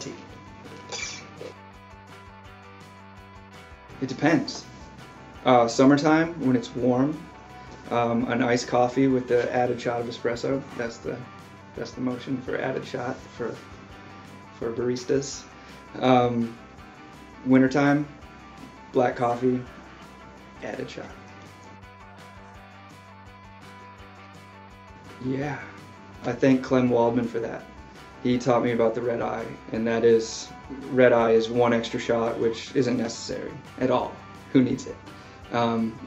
tea. It depends. Summertime, when it's warm, an iced coffee with the added shot of espresso. That's the motion for added shot for baristas. Wintertime, black coffee, added shot. Yeah, I thank Clem Waldman for that. He taught me about the red eye, and that is, red eye is one extra shot, which isn't necessary at all. Who needs it?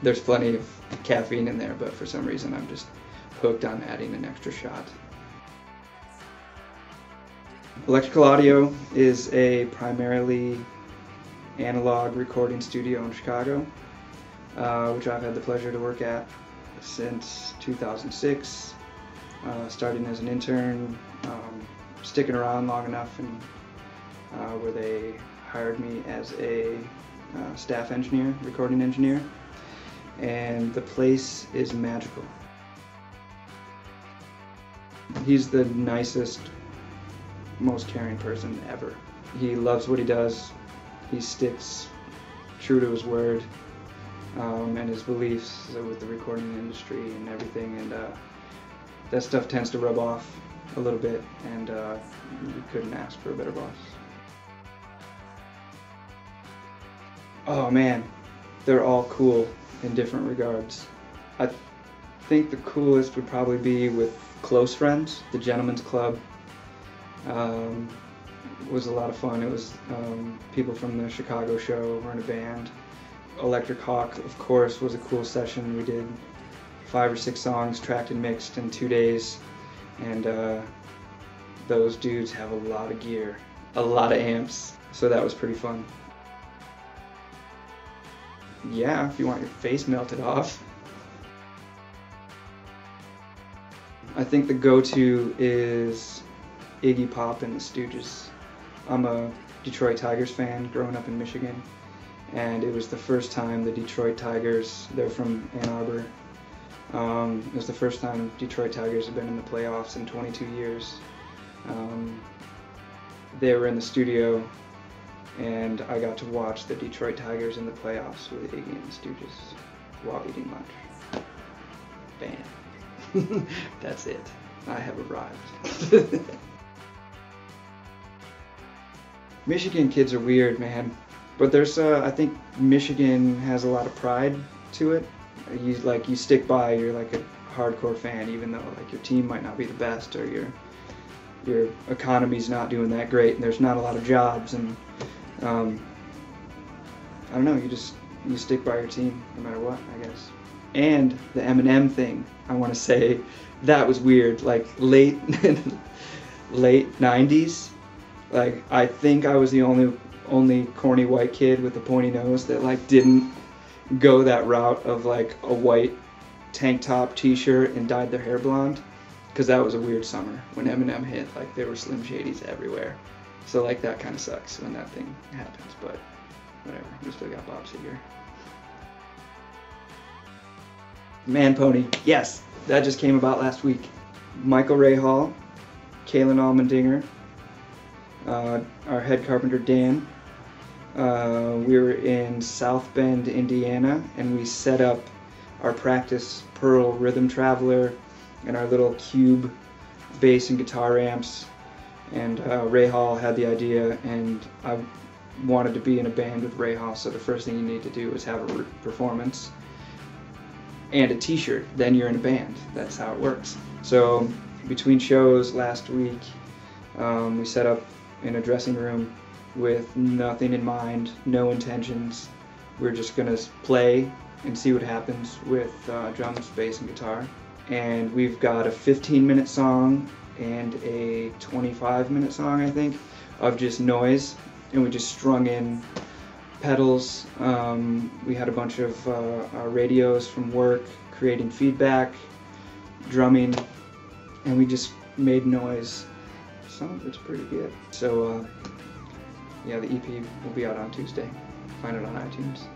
There's plenty of caffeine in there, but for some reason I'm just hooked on adding an extra shot. Electrical Audio is a primarily analog recording studio in Chicago, which I've had the pleasure to work at since 2006, starting as an intern, sticking around long enough and where they hired me as a staff engineer, recording engineer, and the place is magical. He's the nicest, most caring person ever. He loves what he does. He sticks true to his word and his beliefs with the recording industry and everything, and that stuff tends to rub off a little bit, and you couldn't ask for a better boss. Oh man, they're all cool in different regards. I think the coolest would probably be with close friends. The Gentlemen's Club was a lot of fun. It was people from the Chicago show were in a band. Electric Hawk, of course, was a cool session. We did 5 or 6 songs, tracked and mixed in 2 days, and those dudes have a lot of gear, a lot of amps, so that was pretty fun. Yeah, if you want your face melted off. I think the go-to is Iggy Pop and the Stooges. I'm a Detroit Tigers fan growing up in Michigan, and it was the first time the Detroit Tigers, they're from Ann Arbor, it was the first time Detroit Tigers have been in the playoffs in 22 years. They were in the studio, and I got to watch the Detroit Tigers in the playoffs with Iggy and the Stooges while eating lunch. Bam. That's it. I have arrived. Michigan kids are weird, man. But there's, I think Michigan has a lot of pride to it. You stick by, you're like a hardcore fan, even though like your team might not be the best, or your economy's not doing that great, and there's not a lot of jobs, and I don't know, you stick by your team no matter what, I guess. And the Eminem thing, I want to say, that was weird. Like late 90s, like I think I was the only corny white kid with a pointy nose that like didn't go that route of like a white tank top t-shirt and dyed their hair blonde, because that was a weird summer when Eminem hit. Like there were Slim Shadys everywhere, so like that kind of sucks when that thing happens, but whatever, we still got Bob Seger. Man Pony, yes, that just came about last week. Michael Rahal, Kaylin Allmendinger, our head carpenter Dan. We were in South Bend, Indiana, and we set up our practice Pearl Rhythm Traveler and our little cube bass and guitar amps. And Rahal had the idea, and I wanted to be in a band with Rahal, so the first thing you need to do is have a performance and a t-shirt, then you're in a band. That's how it works. So between shows last week, we set up in a dressing room with nothing in mind, no intentions. We're just gonna play and see what happens with drums, bass, and guitar. And we've got a 15-minute song and a 25-minute song, I think, of just noise, and we just strung in pedals. We had a bunch of our radios from work creating feedback, drumming, and we just made noise. Some of it's pretty good. So yeah, the EP will be out on Tuesday. Find it on iTunes.